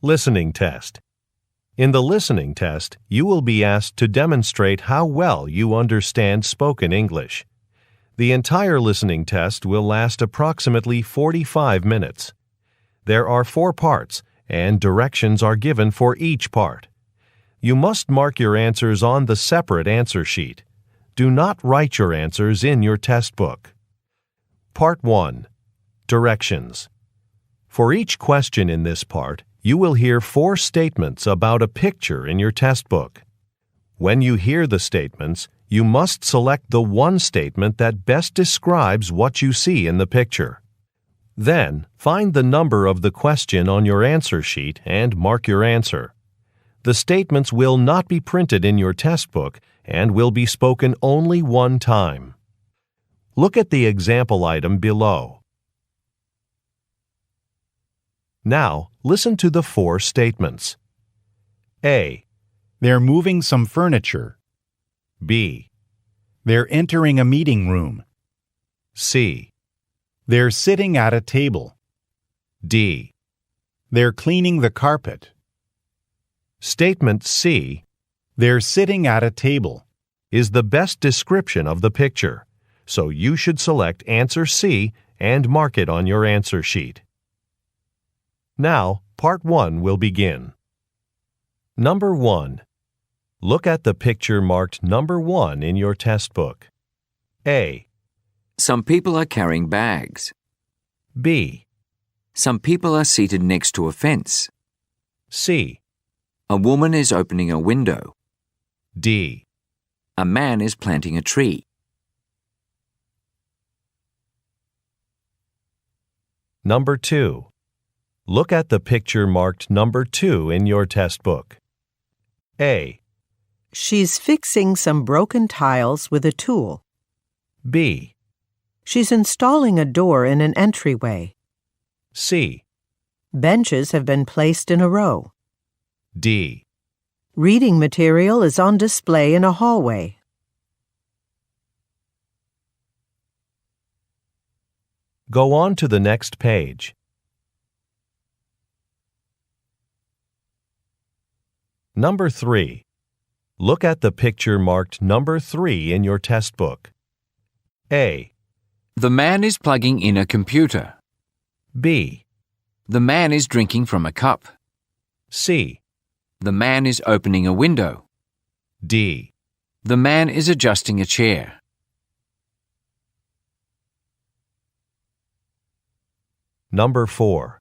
Listening test. In the listening test, you will be asked to demonstrate how well you understand spoken English. The entire listening test will last approximately 45 minutes. There are 4 parts, and directions are given for each part. You must mark your answers on the separate answer sheet. Do not write your answers in your test book. Part 1. Directions. For each question in this part, you will hear 4 statements about a picture in your test book. When you hear the statements, you must select the one statement that best describes what you see in the picture. Then, find the number of the question on your answer sheet and mark your answer. The statements will not be printed in your test book and will be spoken only one time. Look at the example item below. Now, listen to the 4 statements. A. They're moving some furniture. B. They're entering a meeting room. C. They're sitting at a table. D. They're cleaning the carpet. Statement C. They're sitting at a table. Is the best description of the picture, so you should select answer C and mark it on your answer sheet. Now, part 1 will begin. Number 1. Look at the picture marked number 1 in your test book. A. Some people are carrying bags. B. Some people are seated next to a fence. C. A woman is opening a window. D. A man is planting a tree. Number 2. Look at the picture marked number 2 in your test book. A. She's fixing some broken tiles with a tool. B. She's installing a door in an entryway. C. Benches have been placed in a row. D. Reading material is on display in a hallway. Go on to the next page. Number 3. Look at the picture marked number 3 in your test book. A. The man is plugging in a computer. B. The man is drinking from a cup. C. The man is opening a window. D. The man is adjusting a chair. Number 4.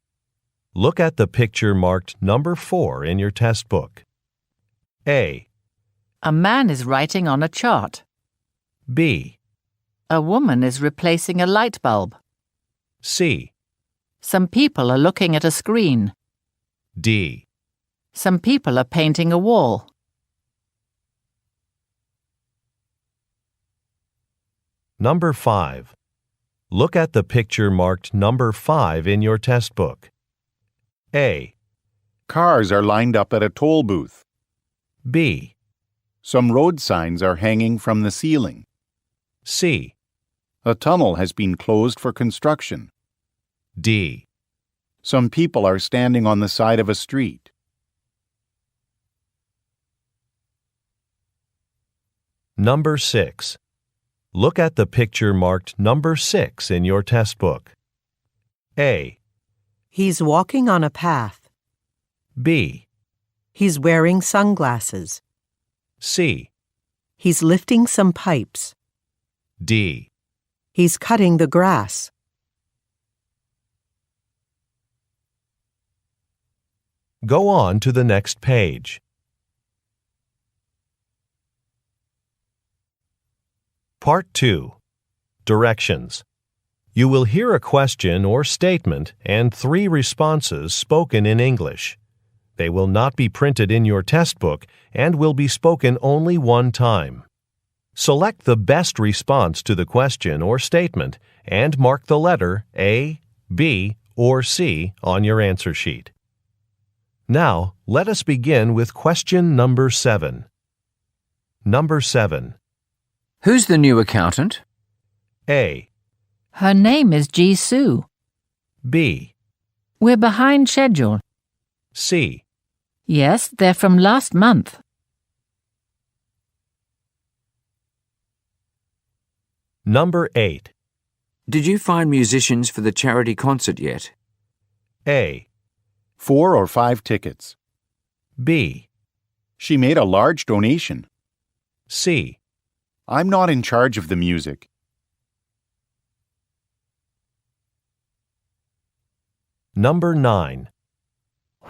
Look at the picture marked number 4 in your test book. A. A man is writing on a chart. B. A woman is replacing a light bulb. C. Some people are looking at a screen. D. Some people are painting a wall. Number 5. Look at the picture marked number 5 in your test book. A. Cars are lined up at a toll booth. B. Some road signs are hanging from the ceiling. C. A tunnel has been closed for construction. D. Some people are standing on the side of a street. Number 6. Look at the picture marked number 6 in your test book. A. He's walking on a path. B. He's wearing sunglasses. C. He's lifting some pipes. D. He's cutting the grass. Go on to the next page. Part 2. Directions. You will hear a question or statement and 3 responses spoken in English. They will not be printed in your test book and will be spoken only one time. Select the best response to the question or statement and mark the letter A, B, or C on your answer sheet. Now, let us begin with question number 7. Number 7. Who's the new accountant? A. Her name is Ji Soo. B. We're behind schedule. C. Yes, they're from last month. Number 8. Did you find musicians for the charity concert yet? A. 4 or 5 tickets. B. She made a large donation. C. I'm not in charge of the music. Number 9.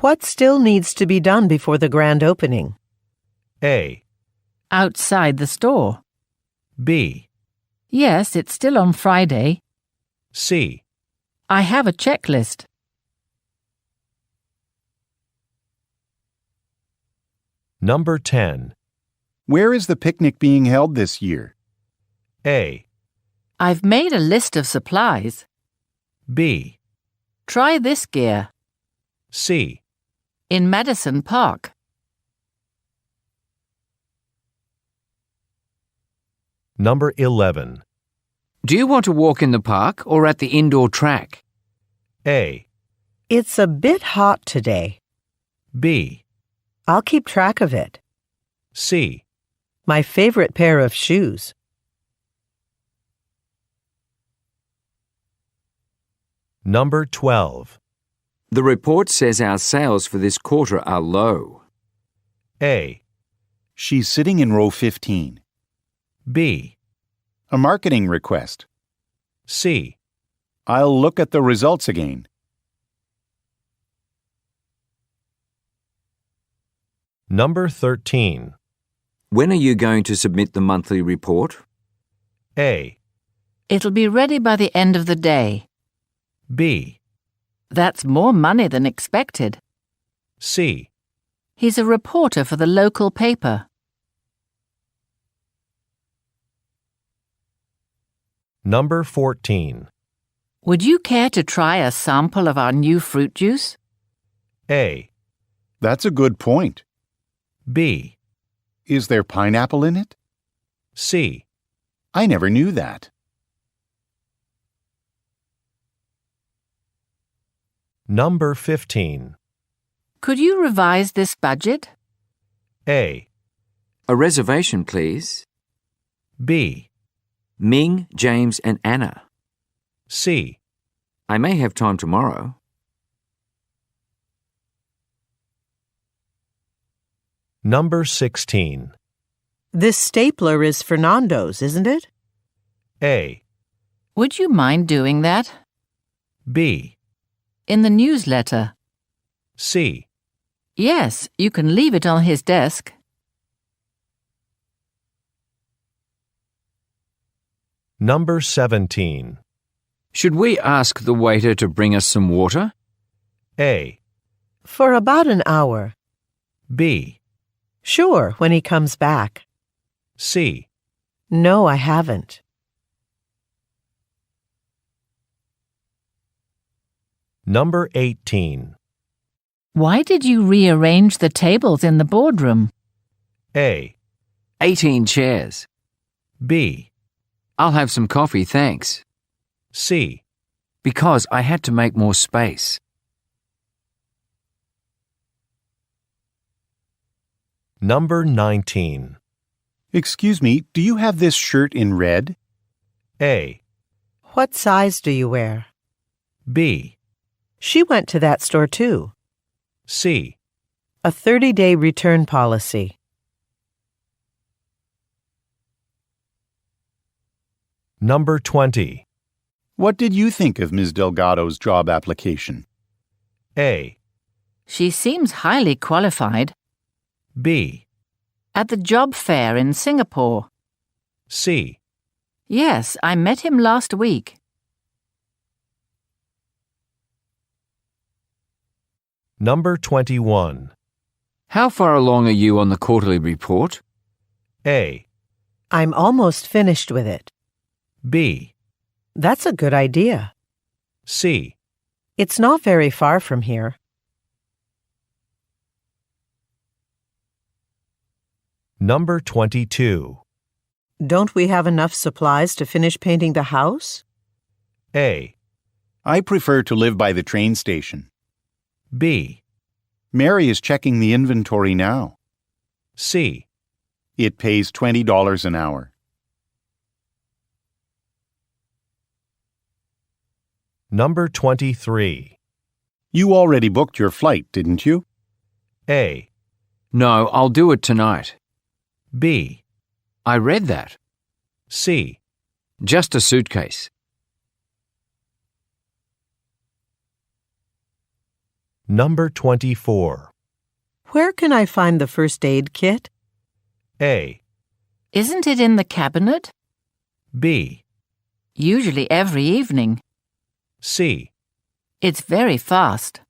What still needs to be done before the grand opening? A. Outside the store. B. Yes, it's still on Friday. C. I have a checklist. Number 10. Where is the picnic being held this year? A. I've made a list of supplies. B. Try this gear. C. In Madison Park. Number 11. Do you want to walk in the park or at the indoor track? A. It's a bit hot today. B. I'll keep track of it. C. My favorite pair of shoes. Number 12. The report says our sales for this quarter are low. A. She's sitting in row 15. B. A marketing request. C. I'll look at the results again. Number 13. When are you going to submit the monthly report? A. It'll be ready by the end of the day. B. That's more money than expected. C. He's a reporter for the local paper. Number 14. Would you care to try a sample of our new fruit juice? A. That's a good point. B. Is there pineapple in it? C. I never knew that. Number 15. Could you revise this budget? A. A reservation, please. B. Ming, James, and Anna. C. I may have time tomorrow. Number 16. This stapler is Fernando's, isn't it? A. Would you mind doing that? B. In the newsletter. C. Yes, you can leave it on his desk. Number 17. Should we ask the waiter to bring us some water? A. For about an hour. B. Sure, when he comes back. C. No, I haven't. Number 18. Why did you rearrange the tables in the boardroom? A. 18 chairs. B. I'll have some coffee, thanks. C. Because I had to make more space. Number 19. Excuse me, do you have this shirt in red? A. What size do you wear? B. She went to that store too. C. A 30-day return policy. Number 20. What did you think of Ms. Delgado's job application? A. She seems highly qualified. B. At the job fair in Singapore. C. Yes, I met him last week. Number 21. How far along are you on the quarterly report? A. I'm almost finished with it. B. That's a good idea. C. It's not very far from here. Number 22. Don't we have enough supplies to finish painting the house? A. I prefer to live by the train station. B. Mary is checking the inventory now. C. It pays $20 an hour. Number 23. You already booked your flight, didn't you? A. No, I'll do it tonight. B. I read that. C. Just a suitcase. Number 24. Where can I find the first aid kit? A. Isn't it in the cabinet? B. Usually every evening. C. It's very fast.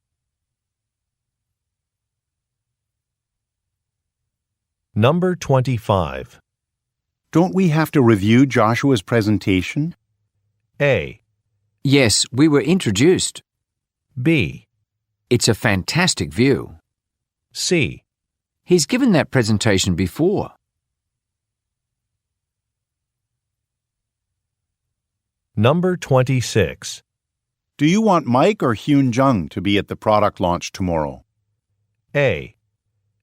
Number 25. Don't we have to review Joshua's presentation? A. Yes, we were introduced. B. It's a fantastic view. C. He's given that presentation before. Number 26. Do you want Mike or Hyun Jung to be at the product launch tomorrow? A.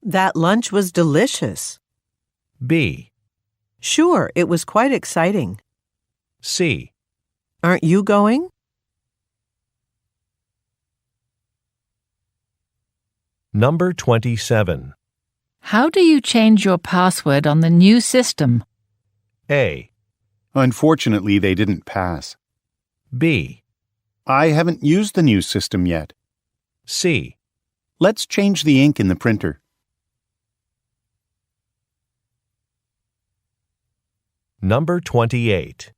That lunch was delicious. B. Sure, it was quite exciting. C. Aren't you going? Number 27. How do you change your password on the new system? A. Unfortunately, they didn't pass. B. I haven't used the new system yet. C. Let's change the ink in the printer. Number 28.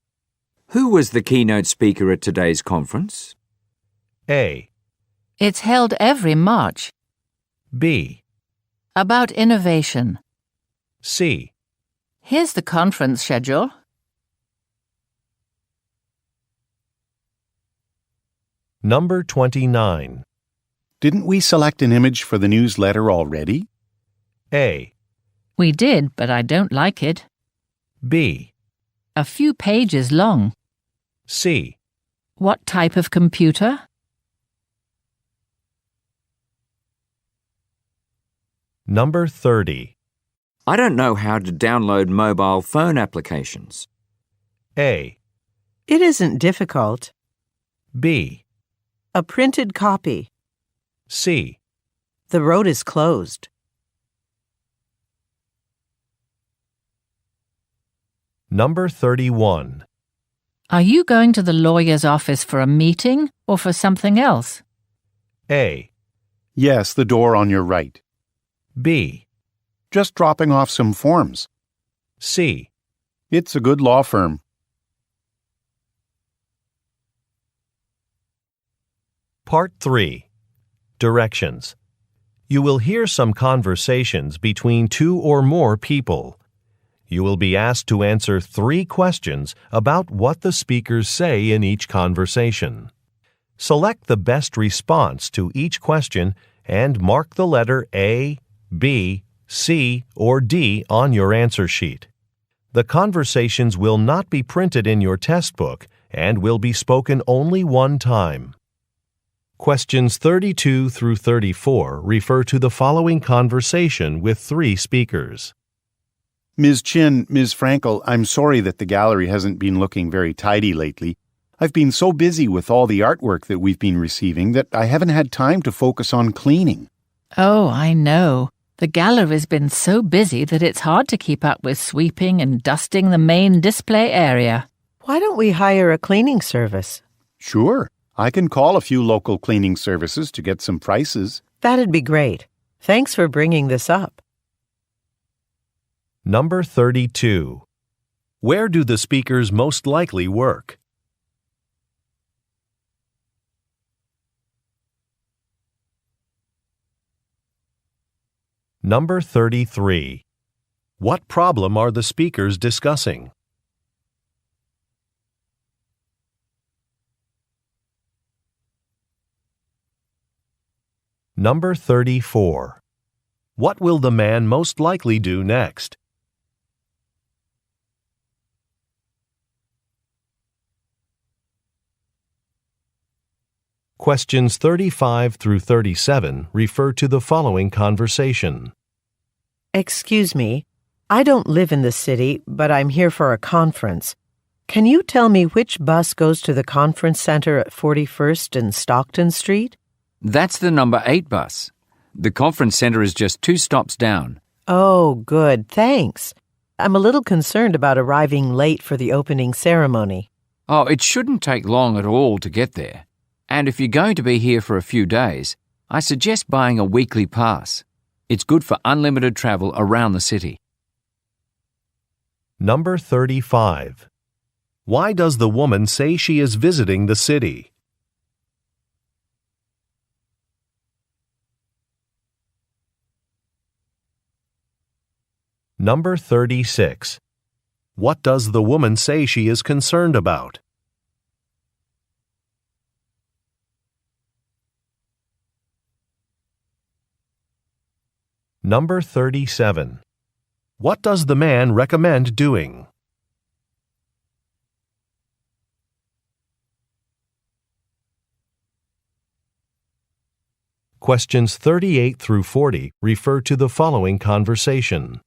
Who was the keynote speaker at today's conference? A. It's held every March. B. About innovation. C. Here's the conference schedule. Number 29. Didn't we select an image for the newsletter already? A. We did, but I don't like it. B. A few pages long. C. What type of computer? Number 30. I don't know how to download mobile phone applications. A. It isn't difficult. B. A printed copy. C. The road is closed. Number 31. Are you going to the lawyer's office for a meeting or for something else? A. Yes, the door on your right. B. Just dropping off some forms. C. It's a good law firm. Part 3. Directions. You will hear some conversations between two or more people. You will be asked to answer 3 questions about what the speakers say in each conversation. Select the best response to each question and mark the letter A, B, C, or D on your answer sheet. The conversations will not be printed in your test book and will be spoken only one time. Questions 32 through 34 refer to the following conversation with 3 speakers. Ms. Chin, Ms. Frankel, I'm sorry that the gallery hasn't been looking very tidy lately. I've been so busy with all the artwork that we've been receiving that I haven't had time to focus on cleaning. Oh, I know. The gallery's been so busy that it's hard to keep up with sweeping and dusting the main display area. Why don't we hire a cleaning service? Sure, I can call a few local cleaning services to get some prices. That'd be great. Thanks for bringing this up. Number 32. Where do the speakers most likely work? Number 33. What problem are the speakers discussing? Number 34. What will the man most likely do next? Questions 35 through 37 refer to the following conversation. Excuse me, I don't live in the city, but I'm here for a conference. Can you tell me which bus goes to the conference center at 41st and Stockton Street? That's the number 8 bus. The conference center is just 2 stops down. Oh, good, thanks. I'm a little concerned about arriving late for the opening ceremony. Oh, it shouldn't take long at all to get there. And if you're going to be here for a few days, I suggest buying a weekly pass. It's good for unlimited travel around the city. Number 35. Why does the woman say she is visiting the city? Number 36. What does the woman say she is concerned about? Number 37. What does the man recommend doing? Questions 38 through 40 refer to the following conversation.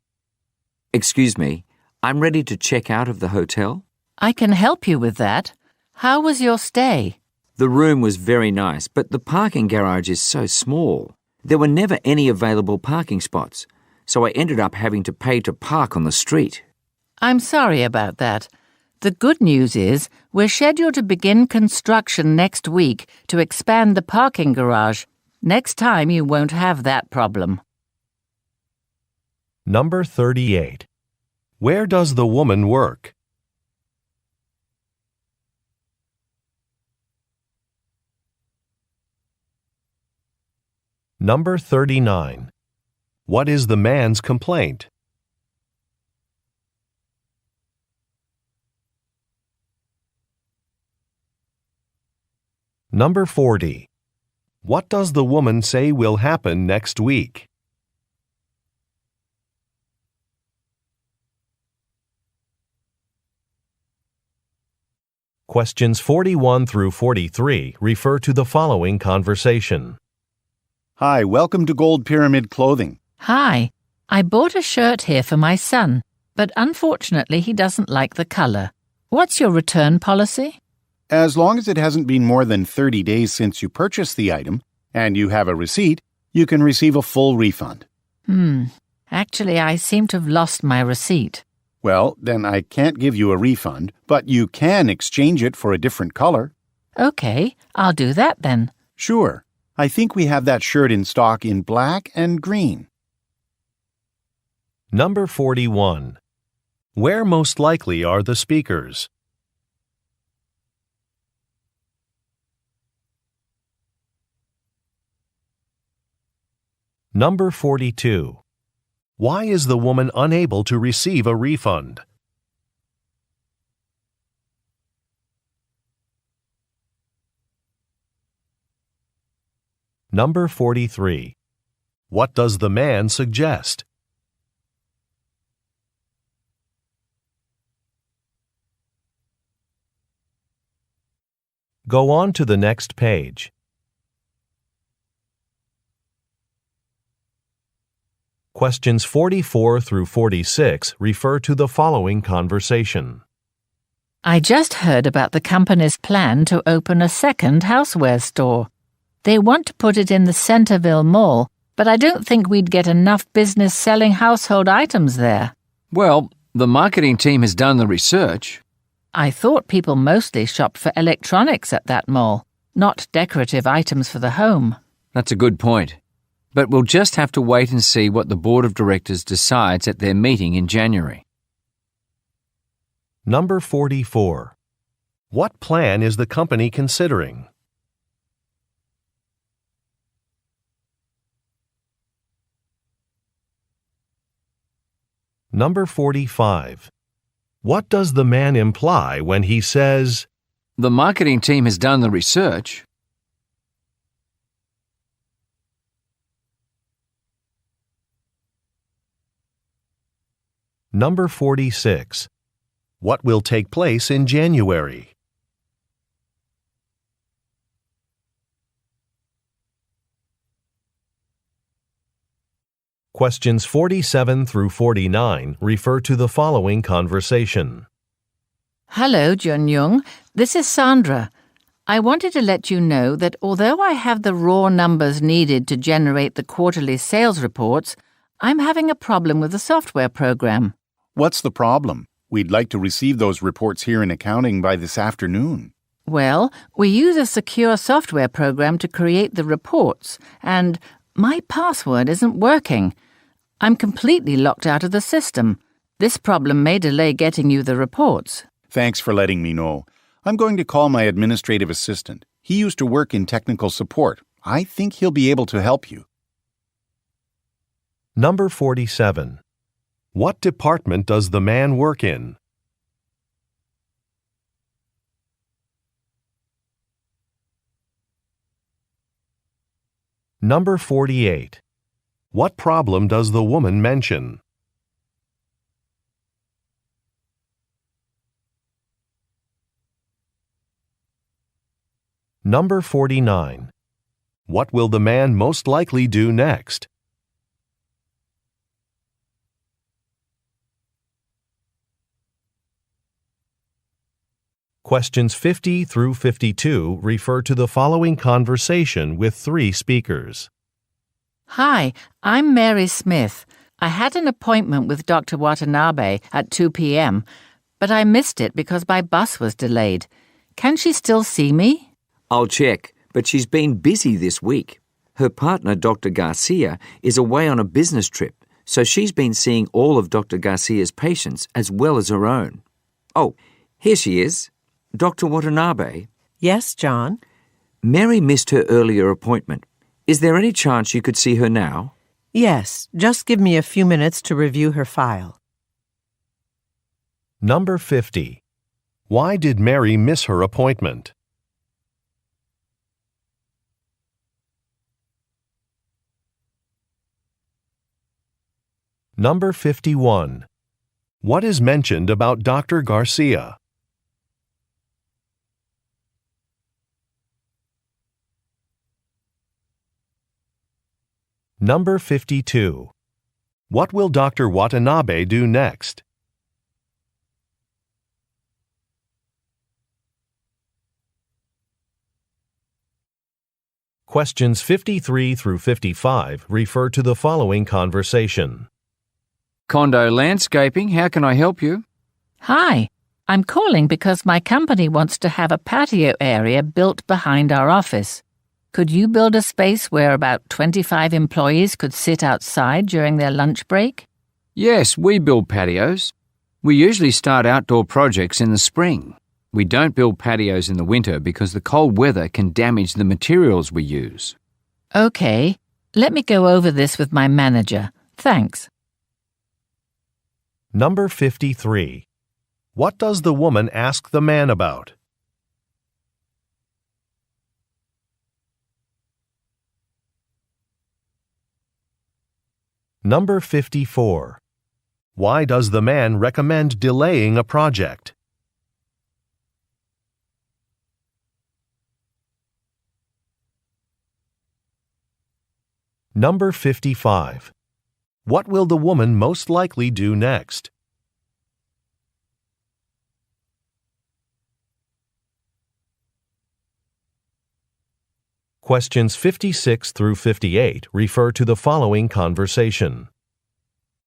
Excuse me, I'm ready to check out of the hotel. I can help you with that. How was your stay? The room was very nice, but the parking garage is so small. There were never any available parking spots, so I ended up having to pay to park on the street. I'm sorry about that. The good news is we're scheduled to begin construction next week to expand the parking garage. Next time you won't have that problem. Number 38. Where does the woman work? Number 39. What is the man's complaint? Number 40. What does the woman say will happen next week? Questions 41 through 43 refer to the following conversation. Hi, welcome to Gold Pyramid Clothing. Hi, I bought a shirt here for my son, but unfortunately he doesn't like the color. What's your return policy? As long as it hasn't been more than 30 days since you purchased the item, and you have a receipt, you can receive a full refund. Actually, I seem to have lost my receipt. Well, then I can't give you a refund, but you can exchange it for a different color. Okay, I'll do that then. Sure. I think we have that shirt in stock in black and green. Number 41. Where most likely are the speakers? Number 42. Why is the woman unable to receive a refund? Number 43. What does the man suggest? Go on to the next page. Questions 44 through 46 refer to the following conversation. I just heard about the company's plan to open a second houseware store. They want to put it in the Centerville Mall, but I don't think we'd get enough business selling household items there. Well, the marketing team has done the research. I thought people mostly shopped for electronics at that mall, not decorative items for the home. That's a good point. But we'll just have to wait and see what the board of directors decides at their meeting in January. Number 44. What plan is the company considering? Number 45. What does the man imply when he says, The marketing team has done the research? Number 46. What will take place in January? Questions 47 through 49 refer to the following conversation. Hello, Junyoung. This is Sandra. I wanted to let you know that although I have the raw numbers needed to generate the quarterly sales reports, I'm having a problem with the software program. What's the problem? We'd like to receive those reports here in accounting by this afternoon. Well, we use a secure software program to create the reports, and my password isn't working. I'm completely locked out of the system. This problem may delay getting you the reports. Thanks for letting me know. I'm going to call my administrative assistant. He used to work in technical support. I think he'll be able to help you. Number 47. What department does the man work in? Number 48. What problem does the woman mention? Number 49. What will the man most likely do next? Questions 50 through 52 refer to the following conversation with three speakers. Hi, I'm Mary Smith. I had an appointment with Dr. Watanabe at 2 p.m., but I missed it because my bus was delayed. Can she still see me? I'll check, but she's been busy this week. Her partner, Dr. Garcia, is away on a business trip, so she's been seeing all of Dr. Garcia's patients as well as her own. Oh, here she is. Dr. Watanabe. Yes, John? Mary missed her earlier appointment. Is there any chance you could see her now? Yes, just give me a few minutes to review her file. Number 50. Why did Mary miss her appointment? Number 51. What is mentioned about Dr. Garcia? Number 52. What will Dr. Watanabe do next? Questions 53 through 55 refer to the following conversation. Condo Landscaping, how can I help you? Hi, I'm calling because my company wants to have a patio area built behind our office. Could you build a space where about 25 employees could sit outside during their lunch break? Yes, we build patios. We usually start outdoor projects in the spring. We don't build patios in the winter because the cold weather can damage the materials we use. Okay, let me go over this with my manager. Thanks. Number 53. What does the woman ask the man about? Number 54. Why does the man recommend delaying a project? Number 55. What will the woman most likely do next? Questions 56 through 58 refer to the following conversation.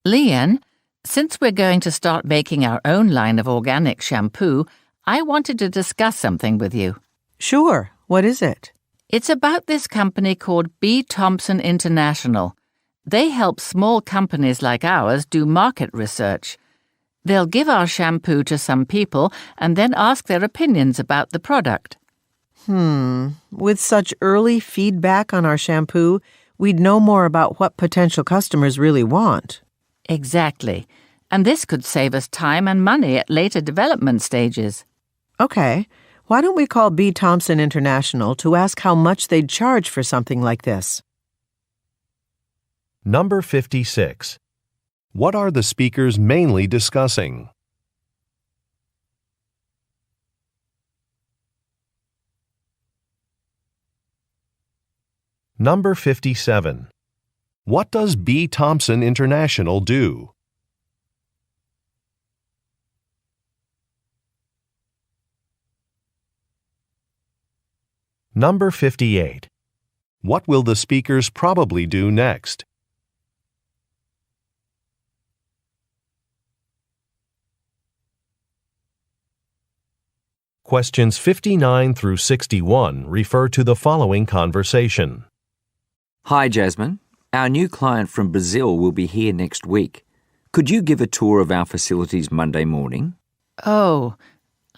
Leanne, since we're going to start making our own line of organic shampoo, I wanted to discuss something with you. Sure. What is it? It's about this company called B. Thompson International. They help small companies like ours do market research. They'll give our shampoo to some people and then ask their opinions about the product. With such early feedback on our shampoo, we'd know more about what potential customers really want. Exactly. And this could save us time and money at later development stages. Okay. Why don't we call B. Thompson International to ask how much they'd charge for something like this? Number 56. What are the speakers mainly discussing? Number 57. What does B. Thompson International do? Number 58. What will the speakers probably do next? Questions 59 through 61 refer to the following conversation. Hi, Jasmine. Our new client from Brazil will be here next week. Could you give a tour of our facilities Monday morning? Oh,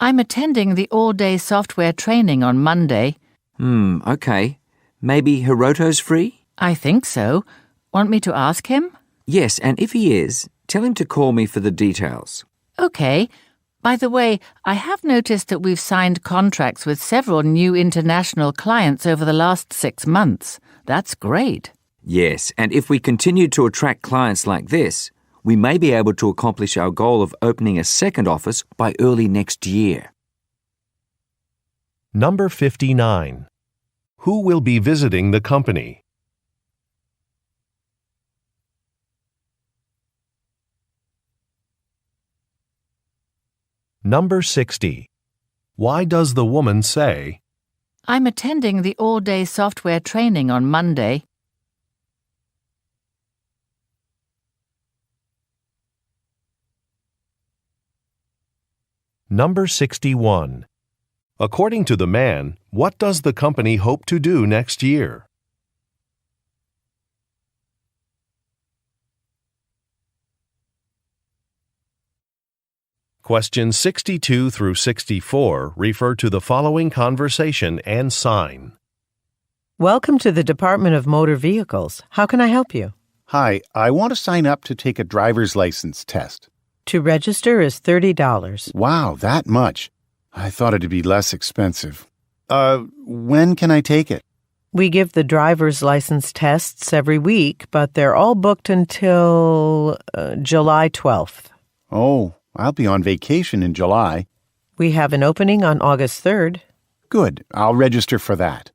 I'm attending the all-day software training on Monday. Okay. Maybe Hiroto's free? I think so. Want me to ask him? Yes, and if he is, tell him to call me for the details. Okay. By the way, I have noticed that we've signed contracts with several new international clients over the last 6 months. That's great. Yes, and if we continue to attract clients like this, we may be able to accomplish our goal of opening a second office by early next year. Number 59. Who will be visiting the company? Number 60. Why does the woman say, I'm attending the all-day software training on Monday. Number 61. According to the man, what does the company hope to do next year? Questions 62 through 64 refer to the following conversation and sign. Welcome to the Department of Motor Vehicles. How can I help you? Hi, I want to sign up to take a driver's license test. To register is $30. Wow, that much. I thought it'd be less expensive. When can I take it? We give the driver's license tests every week, but they're all booked until July 12th. Oh, I'll be on vacation in July. We have an opening on August 3rd. Good, I'll register for that.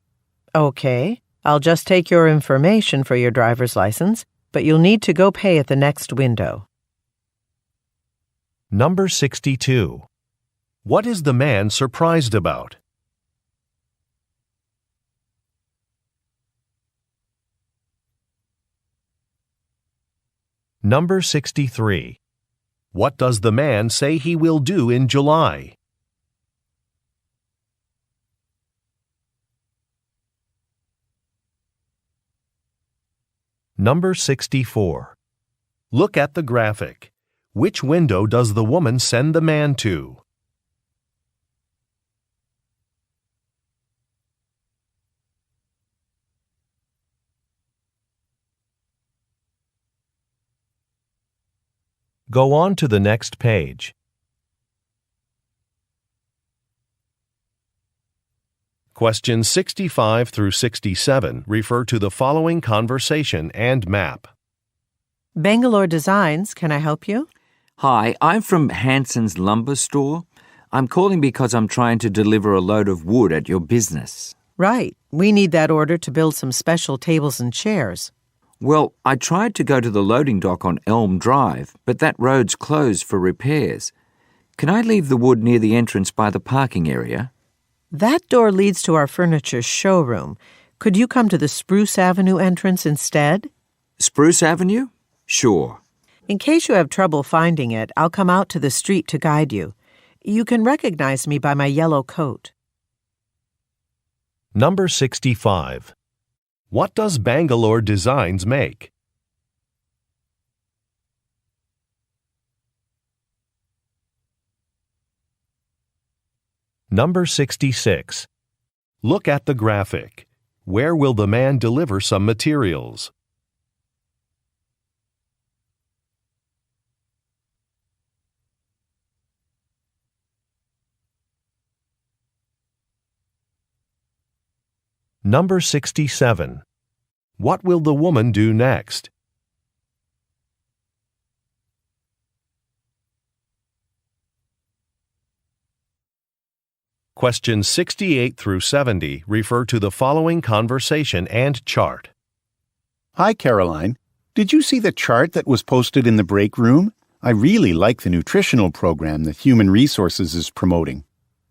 Okay, I'll just take your information for your driver's license, but you'll need to go pay at the next window. Number 62. What is the man surprised about? Number 63. What does the man say he will do in July? Number 64. Look at the graphic. Which window does the woman send the man to? Go on to the next page. Questions 65 through 67 refer to the following conversation and map. Bangalore Designs, can I help you? Hi, I'm from Hanson's Lumber Store. I'm calling because I'm trying to deliver a load of wood at your business. Right. We need that order to build some special tables and chairs. Well, I tried to go to the loading dock on Elm Drive, but that road's closed for repairs. Can I leave the wood near the entrance by the parking area? That door leads to our furniture showroom. Could you come to the Spruce Avenue entrance instead? Spruce Avenue? Sure. In case you have trouble finding it, I'll come out to the street to guide you. You can recognize me by my yellow coat. Number 65. What does Bangalore Designs make? Number 66. Look at the graphic. Where will the man deliver some materials? Number 67. What will the woman do next? Questions 68 through 70 refer to the following conversation and chart. Hi, Caroline. Did you see the chart that was posted in the break room? I really like the nutritional program that Human Resources is promoting.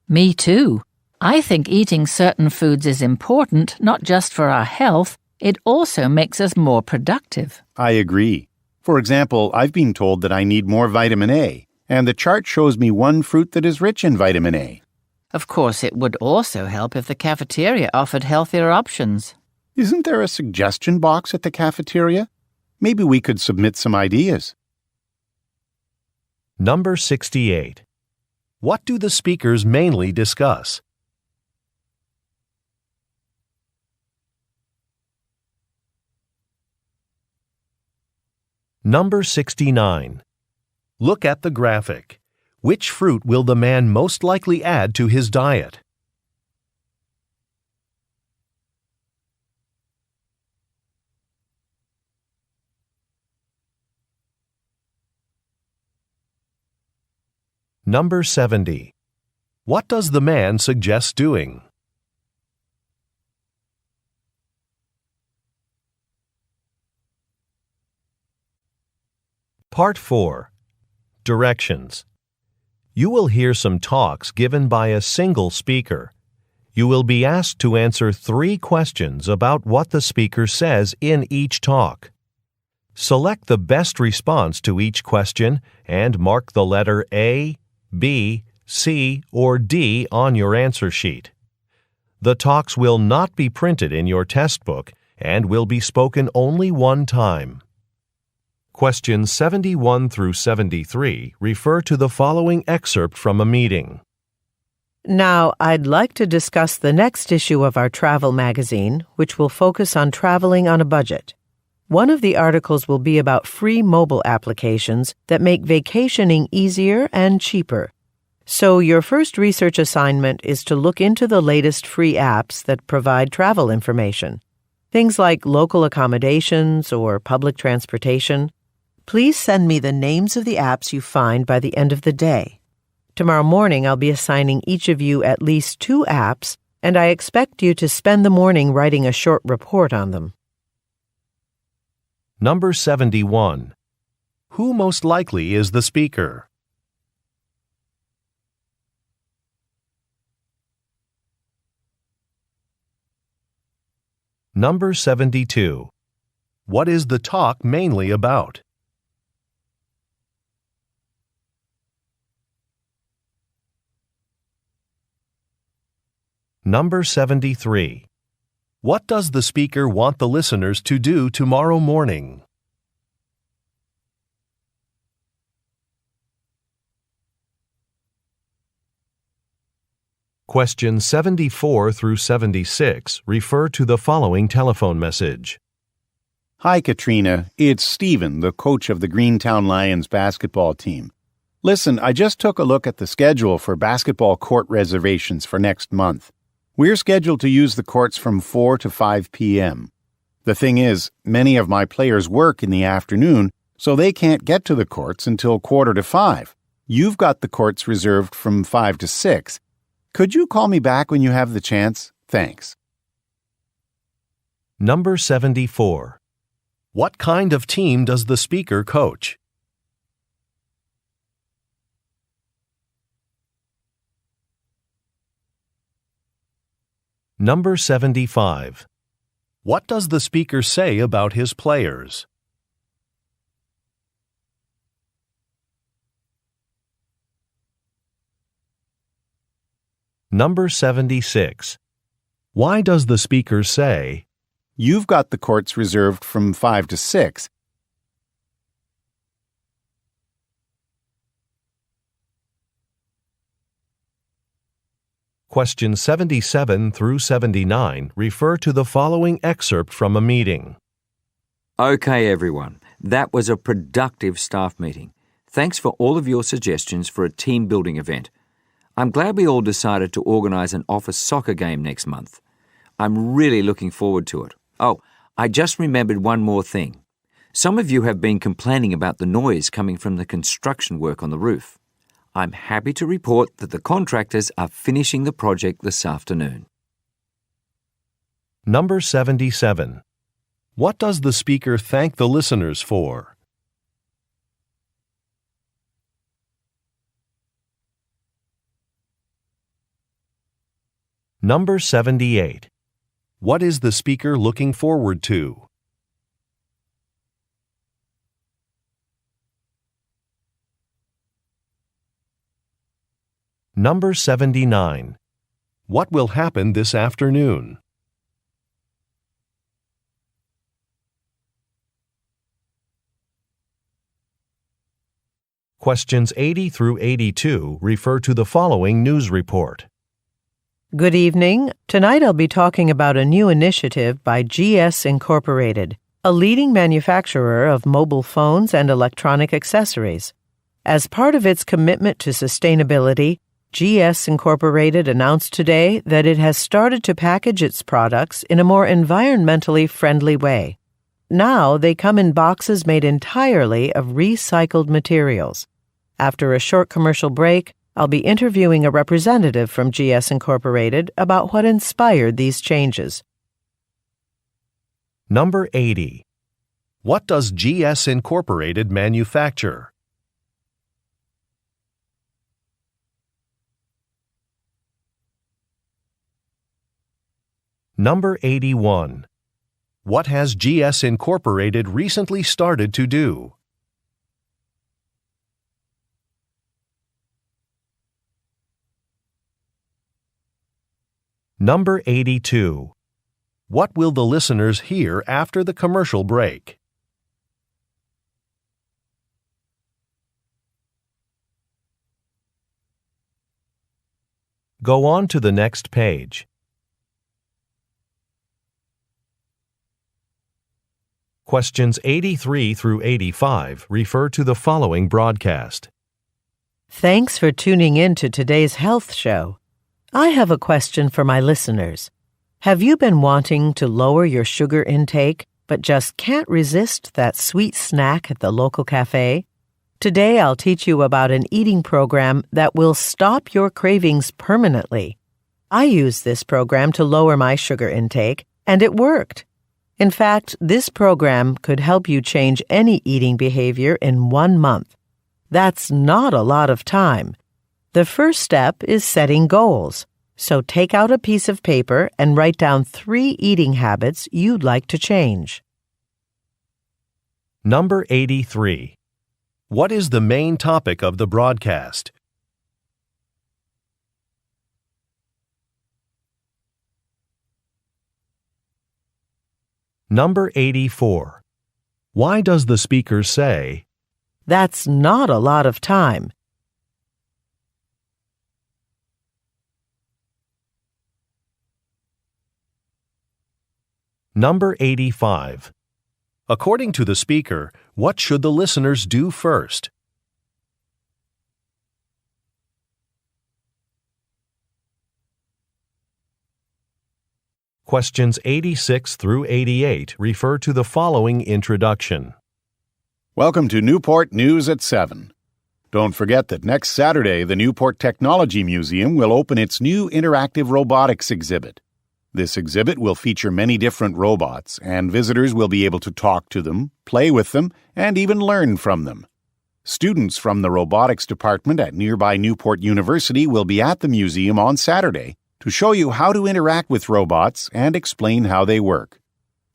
Me too. I think eating certain foods is important not just for our health, it also makes us more productive. I agree. For example, I've been told that I need more vitamin A, and the chart shows me one fruit that is rich in vitamin A. Of course, it would also help if the cafeteria offered healthier options. Isn't there a suggestion box at the cafeteria? Maybe we could submit some ideas. Number 68. What do the speakers mainly discuss? Number 69. Look at the graphic. Which fruit will the man most likely add to his diet? Number 70. What does the man suggest doing? Part 4. Directions. You will hear some talks given by a single speaker. You will be asked to answer 3 questions about what the speaker says in each talk. Select the best response to each question and mark the letter A, B, C, or D on your answer sheet. The talks will not be printed in your test book and will be spoken only one time. Questions 71 through 73 refer to the following excerpt from a meeting. Now, I'd like to discuss the next issue of our travel magazine, which will focus on traveling on a budget. One of the articles will be about free mobile applications that make vacationing easier and cheaper. So your first research assignment is to look into the latest free apps that provide travel information. Things like local accommodations or public transportation. Please send me the names of the apps you find by the end of the day. Tomorrow morning, I'll be assigning each of you at least 2 apps, and I expect you to spend the morning writing a short report on them. Number 71. Who most likely is the speaker? Number 72. What is the talk mainly about? Number 73. What does the speaker want the listeners to do tomorrow morning? Questions 74 through 76 refer to the following telephone message. Hi, Katrina. It's Stephen, the coach of the Greentown Lions basketball team. Listen, I just took a look at the schedule for basketball court reservations for next month. We're scheduled to use the courts from 4 to 5 p.m. The thing is, many of my players work in the afternoon, so they can't get to the courts until 4:45. You've got the courts reserved from 5 to 6. Could you call me back when you have the chance? Thanks. Number 74. What kind of team does the speaker coach? Number 75. What does the speaker say about his players? Number 76. Why does the speaker say, You've got the courts reserved from 5 to 6. Questions 77 through 79 refer to the following excerpt from a meeting. Okay, everyone. That was a productive staff meeting. Thanks for all of your suggestions for a team-building event. I'm glad we all decided to organise an office soccer game next month. I'm really looking forward to it. Oh, I just remembered one more thing. Some of you have been complaining about the noise coming from the construction work on the roof. I'm happy to report that the contractors are finishing the project this afternoon. Number 77. What does the speaker thank the listeners for? Number 78. What is the speaker looking forward to? Number 79. What will happen this afternoon? Questions 80 through 82 refer to the following news report. Good evening. Tonight I'll be talking about a new initiative by GS Incorporated, a leading manufacturer of mobile phones and electronic accessories. As part of its commitment to sustainability, GS Incorporated announced today that it has started to package its products in a more environmentally friendly way. Now they come in boxes made entirely of recycled materials. After a short commercial break, I'll be interviewing a representative from GS Incorporated about what inspired these changes. Number 80. What does GS Incorporated manufacture? Number 81. What has GS Incorporated recently started to do? Number 82. What will the listeners hear after the commercial break? Go on to the next page. Questions 83 through 85 refer to the following broadcast. Thanks for tuning in to today's health show. I have a question for my listeners. Have you been wanting to lower your sugar intake, but just can't resist that sweet snack at the local cafe? Today I'll teach you about an eating program that will stop your cravings permanently. I used this program to lower my sugar intake, and it worked. In fact, this program could help you change any eating behavior in 1 month. That's not a lot of time. The first step is setting goals. So take out a piece of paper and write down 3 eating habits you'd like to change. Number 83. What is the main topic of the broadcast? Number 84. Why does the speaker say, That's not a lot of time. Number 85. According to the speaker, what should the listeners do first? Questions 86 through 88 refer to the following introduction. Welcome to Newport News at 7. Don't forget that next Saturday, the Newport Technology Museum will open its new interactive robotics exhibit. This exhibit will feature many different robots, and visitors will be able to talk to them, play with them, and even learn from them. Students from the robotics department at nearby Newport University will be at the museum on Saturday to show you how to interact with robots and explain how they work.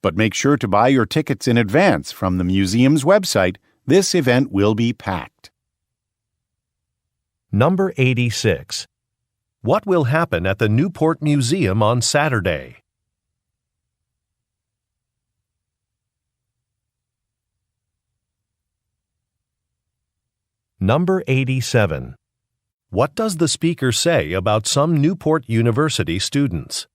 But make sure to buy your tickets in advance from the museum's website. This event will be packed. Number 86. What will happen at the Newport Museum on Saturday? Number 87. What does the speaker say about some Newport University students?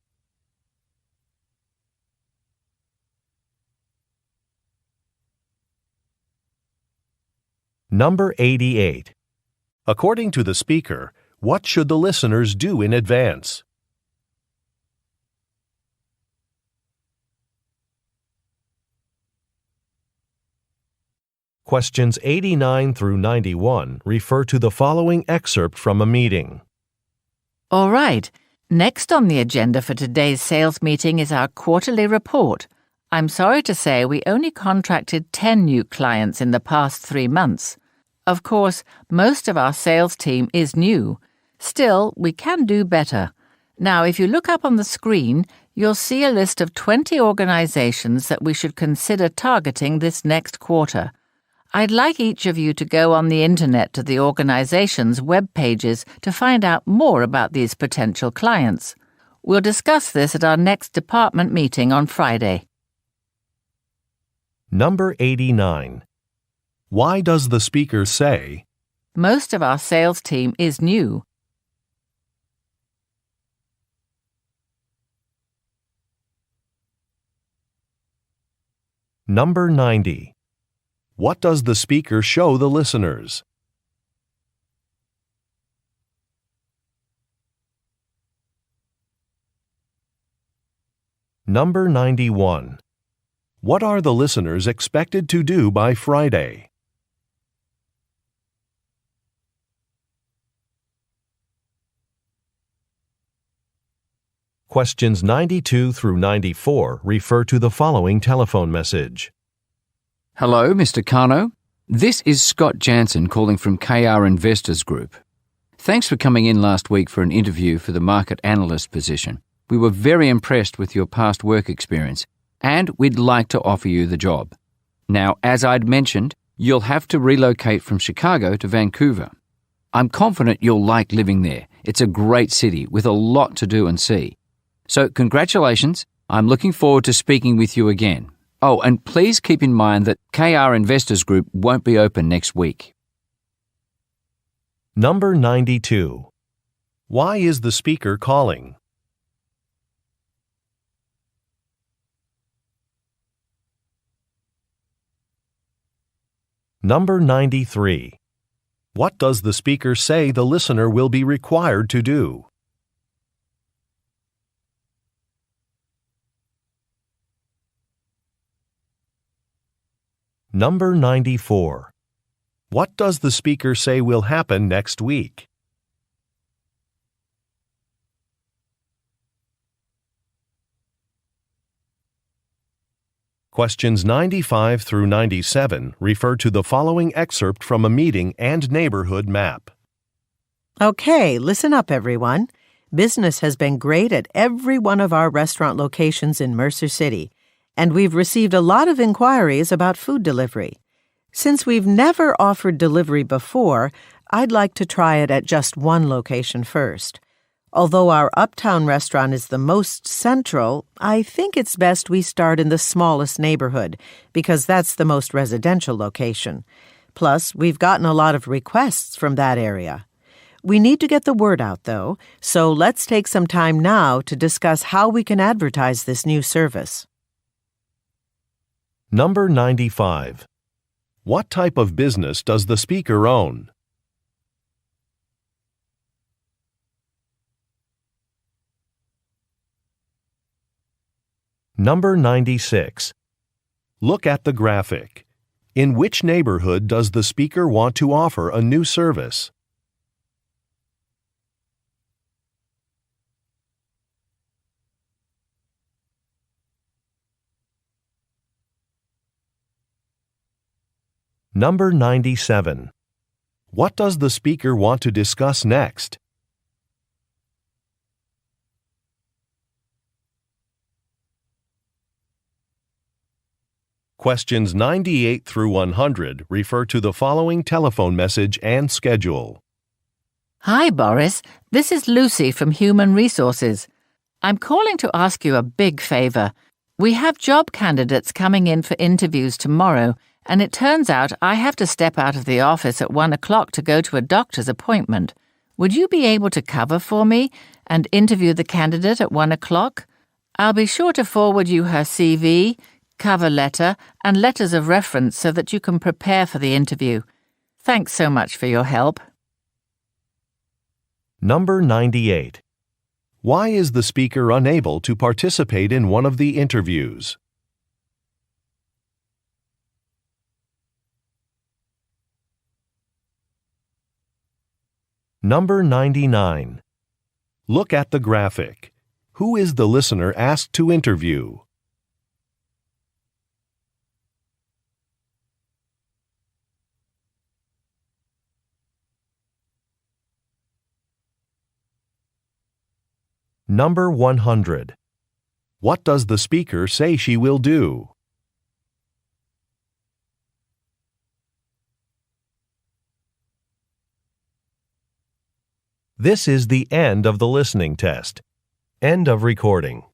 Number 88. According to the speaker, what should the listeners do in advance? Questions 89 through 91 refer to the following excerpt from a meeting. All right. Next on the agenda for today's sales meeting is our quarterly report. I'm sorry to say we only contracted 10 new clients in the past 3 months. Of course, most of our sales team is new. Still, we can do better. Now, if you look up on the screen, you'll see a list of 20 organizations that we should consider targeting this next quarter. I'd like each of you to go on the internet to the organization's web pages to find out more about these potential clients. We'll discuss this at our next department meeting on Friday. Number 89. Why does the speaker say, Most of our sales team is new. Number 90. What does the speaker show the listeners? Number 91. What are the listeners expected to do by Friday? Questions 92 through 94 refer to the following telephone message. Hello, Mr. Kano. This is Scott Jansen calling from KR Investors Group. Thanks for coming in last week for an interview for the market analyst position. We were very impressed with your past work experience, and we'd like to offer you the job. Now, as I'd mentioned, you'll have to relocate from Chicago to Vancouver. I'm confident you'll like living there. It's a great city with a lot to do and see. So, congratulations. I'm looking forward to speaking with you again. Oh, and please keep in mind that KR Investors Group won't be open next week. Number 92. Why is the speaker calling? Number 93. What does the speaker say the listener will be required to do? Number 94. What does the speaker say will happen next week? Questions 95 through 97 refer to the following excerpt from a meeting and neighborhood map. Okay, listen up, everyone. Business has been great at every one of our restaurant locations in Mercer City, and we've received a lot of inquiries about food delivery. Since we've never offered delivery before, I'd like to try it at just one location first. Although our uptown restaurant is the most central, I think it's best we start in the smallest neighborhood, because that's the most residential location. Plus, we've gotten a lot of requests from that area. We need to get the word out, though, so let's take some time now to discuss how we can advertise this new service. Number 95. What type of business does the speaker own? Number 96. Look at the graphic. In which neighborhood does the speaker want to offer a new service? Number 97. What does the speaker want to discuss next? Questions 98 through 100 refer to the following telephone message and schedule. Hi, Boris. This is Lucy from Human Resources. I'm calling to ask you a big favor. We have job candidates coming in for interviews tomorrow, and it turns out I have to step out of the office at 1 o'clock to go to a doctor's appointment. Would you be able to cover for me and interview the candidate at 1 o'clock? I'll be sure to forward you her CV, cover letter, and letters of reference so that you can prepare for the interview. Thanks so much for your help. Number 98. Why is the speaker unable to participate in one of the interviews? Number 99. Look at the graphic. Who is the listener asked to interview? Number 100. What does the speaker say she will do? This is the end of the listening test. End of recording.